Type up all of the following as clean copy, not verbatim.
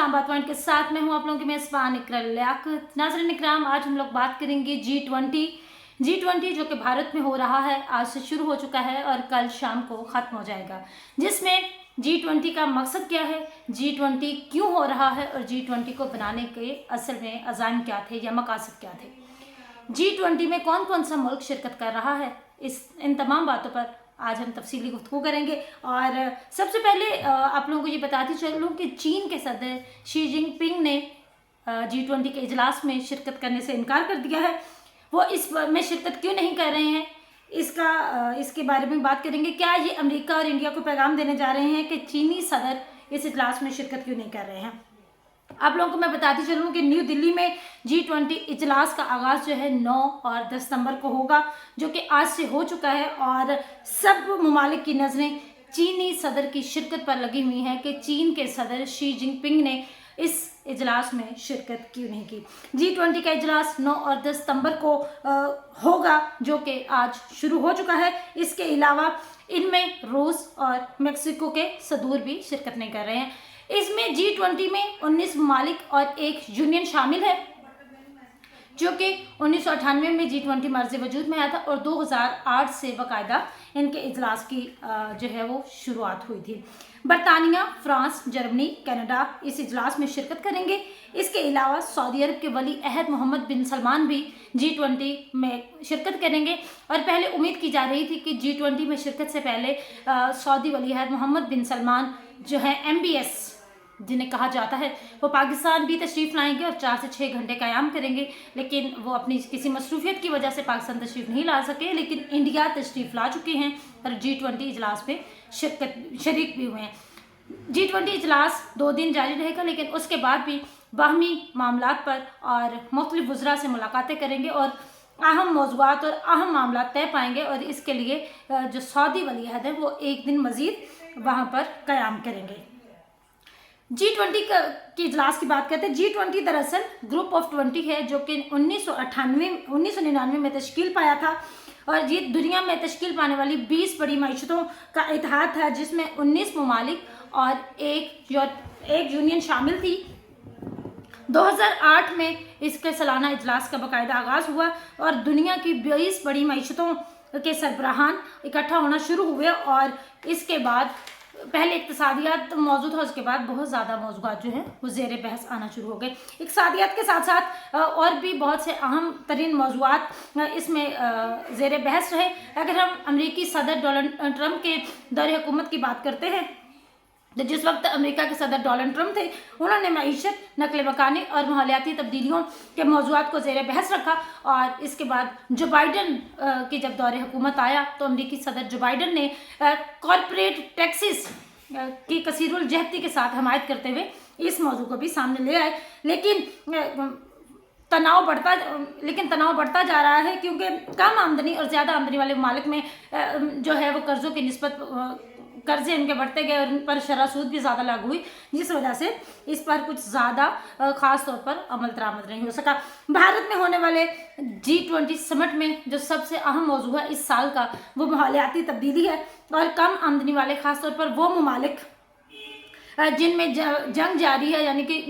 इस्लाम बात पॉइंट के साथ मैं हूं आप लोगों की मेज़बान इकरा लियाकत। नाज़रीन इकराम, आज हम लोग बात करेंगे G20 जो कि भारत में हो रहा है। आज से शुरू हो चुका है और कल शाम को ख़त्म हो जाएगा, जिसमें G20 का मकसद क्या है, G20 क्यों हो रहा है और G20 को बनाने के असल में अज़ाइम क्या थे या मकासद क्या थे, G20 में कौन कौन सा मुल्क शिरकत कर रहा है, इन तमाम बातों पर आज हम तफसीली गुफ्तगू करेंगे। और सबसे पहले आप लोगों को ये बताती चलूँ कि चीन के सदर शी जिनपिंग ने G20 के इजलास में शिरकत करने से इनकार कर दिया है। वो इस में शिरकत क्यों नहीं कर रहे हैं, इसके बारे में बात करेंगे। क्या ये अमेरिका और इंडिया को पैगाम देने जा रहे हैं कि चीनी सदर इस इजलास में शिरकत क्यों नहीं कर रहे हैं। आप लोगों को मैं बताती चलूँ कि न्यू दिल्ली में G20 इजलास का आगाज़ जो है 9 और 10 सितंबर को होगा, जो कि आज से हो चुका है। और सब ममालिक की नज़रें चीनी सदर की शिरकत पर लगी हुई हैं कि चीन के सदर शी जिनपिंग ने इस इजलास में शिरकत क्यों नहीं की। G20 का इजलास 9 और 10 सितंबर को होगा, जो कि आज शुरू हो चुका है। इसके अलावा इनमें रूस और मेक्सिको के सदूर भी शिरकत नहीं कर रहे हैं। इसमें G20 में 19 ममालिक और एक यूनियन शामिल है, जो कि 1998 में G20 मर्ज वजूद में आया था और 2008 से बाकायदा इनके इजलास की जो है वो शुरुआत हुई थी। बरतानिया, फ्रांस, जर्मनी, कनाडा इस इजलास में शिरकत करेंगे। इसके अलावा सऊदी अरब के वली अहद मोहम्मद बिन सलमान भी G20 में शिरकत करेंगे। और पहले उम्मीद की जा रही थी कि G20 में शिरकत से पहले सऊदी वली अहद मोहम्मद बिन सलमान जो है MBS जिन्हें कहा जाता है, वो पाकिस्तान भी तशरीफ़ लाएंगे और 4 से 6 घंटे क़याम करेंगे, लेकिन वो अपनी किसी मसरूफियत की वजह से पाकिस्तान तशरीफ़ नहीं ला सके। लेकिन इंडिया तशरीफ़ ला चुके हैं और G20 इजलास में शरीक भी हुए हैं। G20 इजलास 2 दिन जारी रहेगा, लेकिन उसके बाद भी बाहमी मामलात पर और मुख्तलिफ वज़रा से मुलाकातें करेंगे और अहम मौज़ूआत और अहम मामलात तय पाएंगे। और इसके लिए जो सऊदी वली अहद है वो 1 दिन मज़ीद वहाँ पर क़याम करेंगे। G20 के इजलास की बात करते हैं। G20 दरअसल ग्रुप ऑफ 20 है, जो कि 1999 में तश्कील पाया था और ये दुनिया में तश्कील पाने वाली 20 बड़ी मईशतों का इत्तेहाद था, जिसमें 19 ममालिक और एक यूनियन शामिल थी। 2008 में इसके सालाना इजलास का बाकायदा आगाज़ हुआ और दुनिया की 20 बड़ी मईशतों के सरबराहान इकट्ठा होना शुरू हुए। और इसके बाद पहले इक्तिसादियात मौजूद था, उसके बाद बहुत ज़्यादा मौज़ूआत जो हैं वो ज़ेर बहस आना शुरू हो गए। इक्तिसादियात के साथ साथ और भी बहुत से अहम तरीन मौज़ूआत इसमें ज़ेर बहस रहे। अगर हम अमेरिकी सदर डोनाल्ड ट्रंप के दौरे हुकूमत की बात करते हैं, तो जिस वक्त अमेरिका के सदर डोनाल्ड ट्रंप थे, उन्होंने मईशत, नकल मकानी और माहौलियाती तब्दीलियों के मौज़ूआत को ज़ेर बहस रखा। और इसके बाद जो बाइडन की जब दौरे हुकूमत आया, तो अमेरिकी सदर जो बाइडन ने कॉरपोरेट टैक्सेस की कसीरुल जहती के साथ हमायत करते हुए इस मौजू को भी सामने ले आए। लेकिन तनाव बढ़ता जा रहा है, क्योंकि कम आमदनी और ज़्यादा आमदनी वाले ममालिक में जो है वो कर्ज़ों की निस्बत कर्जे इनके बढ़ते गए और इन पर शरह सूद भी ज़्यादा लागू हुई, जिस वजह से इस पर कुछ ज़्यादा ख़ास तौर पर अमल दरामद नहीं हो सका। भारत में होने वाले G20 समिट में जो सबसे अहम मौजू है इस साल का, वो माहौलियाती तब्दीली है और कम आमदनी वाले ख़ास तौर पर वो ममालिक जिनमें जंग जारी है, यानी कि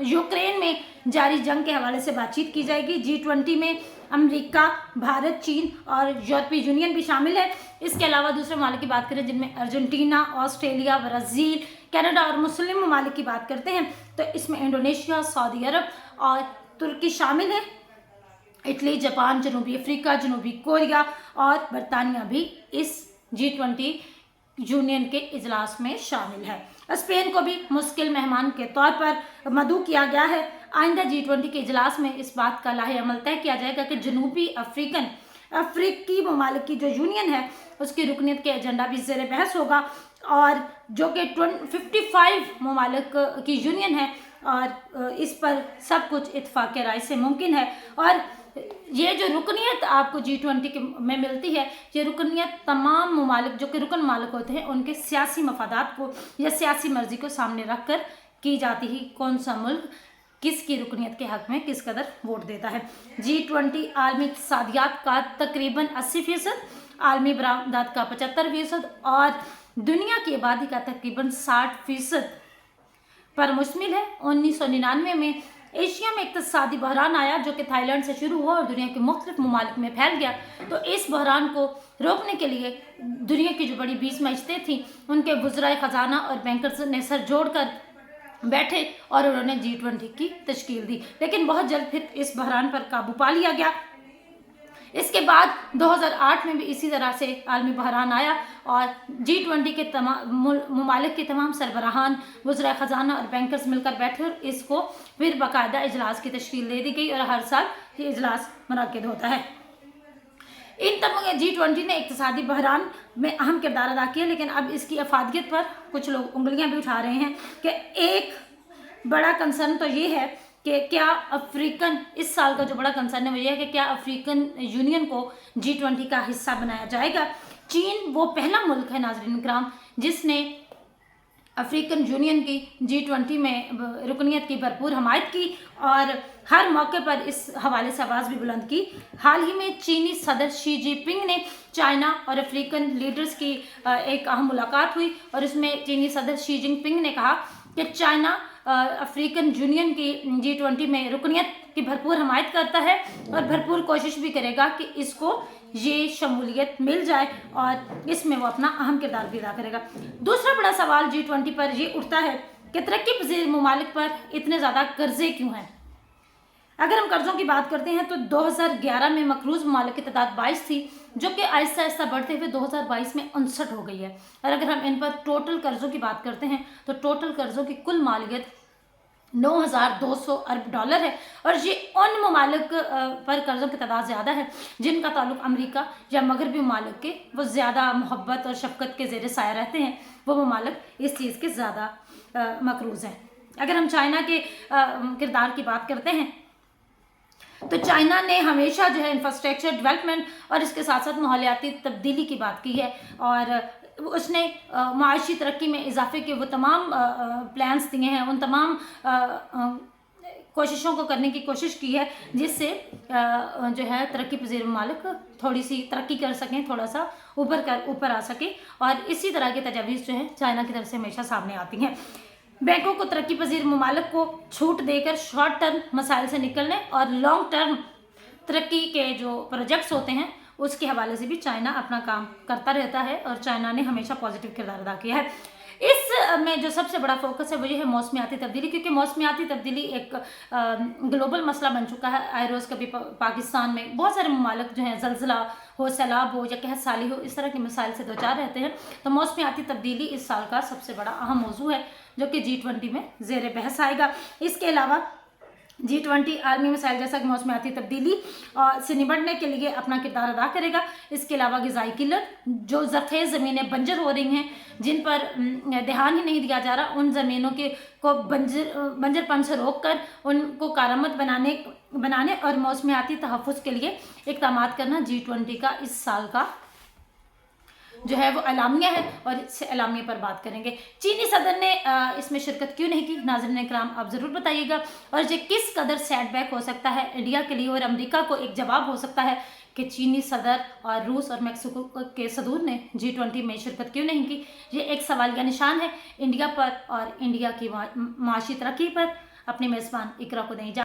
यूक्रेन में जारी जंग के हवाले से बातचीत की जाएगी। G20 में अमेरिका, भारत, चीन और यूरोपीय यूनियन भी शामिल है। इसके अलावा दूसरे ममालिक की बात करें, जिनमें अर्जेंटीना, ऑस्ट्रेलिया, ब्राज़ील, कनाडा और मुस्लिम ममालिक की बात करते हैं, तो इसमें इंडोनेशिया, सऊदी अरब और तुर्की शामिल है। इटली, जापान, जनूबी अफ्रीका, जनूबी कोरिया और बरतानिया भी इस G20 यूनियन के इजलास में शामिल है। स्पेन को भी मुश्किल मेहमान के तौर पर मदऊ किया गया है। आइंदा G20 के इजलास में इस बात का लाहे अमल तय किया जाएगा कि जनूबी अफ्रीकी ममालिक की जो यूनियन है उसकी रुकनीत के एजेंडा भी ज़ेर बहस होगा, और जो कि 55 ममालिक की यूनियन है और इस पर सब कुछ इत्तेफाक राय से मुमकिन है। और ये जो रुकनीत आपको G20 में मिलती है, ये रुकनीत तमाम ममालिक जो कि रुकन ममालिक होते हैं उनके सियासी मफादात को या सियासी मर्जी को सामने रख कर की जाती है। कौन सा मुल्क किसकी रुकनीत के हक़ में किस कदर वोट देता है। G20 आलमी इक़्तिसादियात का तकरीबन 80%, आलमी बरामदात का 75% और दुनिया की आबादी का तकरीबन 60% पर मुश्तमिल है। 1999 में एशिया में इक़्तिसादी बहरान आया जो कि थाईलैंड से शुरू हुआ और दुनिया के मुख्तलिफ ममालिक में फैल गया। तो इस बहरान को रोकने के लिए दुनिया की जो बड़ी 20 मईशतें थीं उनके वज़राए ख़जाना और बैंकर्स ने सर जोड़कर बैठे और उन्होंने G20 की तश्कील दी, लेकिन बहुत जल्द फिर इस बहरान पर काबू पा लिया गया। इसके बाद 2008 में भी इसी तरह से आलमी बहरान आया और G20 के तमाम ममालिक के तमाम सरबराहान, वज़राए ख़जाना और बैंकर्स मिलकर बैठे और इसको फिर बाकायदा इजलास की तश्कील दे दी गई और हर साल ये इजलास मुनक्किद होता है। इन तमाम G20 ने इक़्तिसादी बहरान में अहम किरदार अदा किया, लेकिन अब इसकी अफादियत पर कुछ लोग उंगलियां भी उठा रहे हैं कि एक बड़ा कंसर्न तो ये है कि क्या अफ्रीकन, इस साल का जो बड़ा कंसर्न है वो ये है कि क्या अफ्रीकन यूनियन को G20 का हिस्सा बनाया जाएगा। चीन वो पहला मुल्क है नाज़रीन इकराम जिसने अफ्रीकन यूनियन की G20 में रुकनियत की भरपूर हमायत की और हर मौके पर इस हवाले से आवाज़ भी बुलंद की। हाल ही में चीनी सदर शी जिनपिंग ने चाइना और अफ्रीकन लीडर्स की एक अहम मुलाकात हुई और इसमें चीनी सदर शी जिनपिंग ने कहा कि चाइना अफ्रीकन यूनियन की G20 में रुकनियत की भरपूर हमायत करता है और भरपूर कोशिश भी करेगा कि इसको ये शमूलियत मिल जाए और इसमें वो अपना अहम किरदार भी अदा करेगा। दूसरा बड़ा सवाल G20 पर ये उठता है कि तरक्की पजीर ममालिक पर इतने ज़्यादा कर्जे क्यों हैं। अगर हम कर्ज़ों की बात करते हैं तो 2011 में मकरूज़ ममालिक की तादाद 22 थी जो कि आहिस्ता आहिस्ता बढ़ते हुए 2022 में 59 हो गई है। और अगर हम इन पर टोटल कर्ज़ों की बात करते हैं तो टोटल कर्ज़ों की कुल मालियत 9,200 अरब डॉलर है और ये उन ममालिक पर कर्ज़ों की तादाद ज़्यादा है जिनका ताल्लुक अमेरिका या मगरबी ममालिक के वो ज़्यादा मोहब्बत और शफ़क़त के ज़ेर साया रहते हैं, वो ममालिक इस चीज़ के ज़्यादा मकरूज़ हैं। अगर हम चाइना के किरदार की बात करते हैं तो चाइना ने हमेशा जो है इंफ्रास्ट्रक्चर डेवलपमेंट और इसके साथ साथ माहौलियाती तब्दीली की बात की है और उसने माशी तरक्की में इजाफे के वो तमाम प्लान्स दिए हैं, उन तमाम कोशिशों को करने की कोशिश की है जिससे जो है तरक्की पजीर ममालिक थोड़ी सी तरक्की कर सकें, थोड़ा सा ऊपर आ सके और इसी तरह की तजावीज़ जो है चाइना की तरफ से हमेशा सामने आती हैं। बैंकों को तरक्की पजीर ममालिक को छूट देकर शॉर्ट टर्म मसाइल से निकलने और लॉन्ग टर्म तरक्की के जो प्रोजेक्ट्स होते हैं उसके हवाले से भी चाइना अपना काम करता रहता है और चाइना ने हमेशा पॉजिटिव किरदार अदा किया है। इस में जो सबसे बड़ा फोकस है वो ये है मौसमियाती तब्दीली, क्योंकि मौसमियाती तब्दीली एक ग्लोबल मसला बन चुका है। आए रोज़ कभी पाकिस्तान में बहुत सारे ममालिक जो हैं ज़लज़ला हो, सैलाब हो या कहत साली हो, इस तरह के मसाइल से दो चार रहते हैं। तो मौसमियाती तब्दीली इस साल का सबसे बड़ा अहम मौजू है जो कि G20 में ज़ेर बहस आएगा। इसके अलावा G20 आलमी मसाइल जैसा कि मौसमियाती तब्दीली से निपटने के लिए अपना किरदार अदा करेगा। इसके अलावा ग़िज़ाई किल्लत, जो ज़रख़ेज़ ज़मीनें बंजर हो रही हैं जिन पर ध्यान ही नहीं दिया जा रहा, उन ज़मीनों को बंजरपन से रोक कर उनको कारआमद बनाने और मौसमियाती तहफ़्फ़ुज़ के लिए इक़दामात करना G20 का इस साल का जो है वो एलामिया है और इससे एलामिया पर बात करेंगे। चीनी सदर ने इसमें शिरकत क्यों नहीं की, नाज़रीन इकराम आप ज़रूर बताइएगा और ये किस कदर सेटबैक हो सकता है इंडिया के लिए और अमेरिका को एक जवाब हो सकता है कि चीनी सदर और रूस और मैक्सिको के सदूर ने G20 में शिरकत क्यों नहीं की। ये एक सवालिया निशान है इंडिया पर और इंडिया की माशी तरक्की पर। अपने मेज़बान इकरा को दें।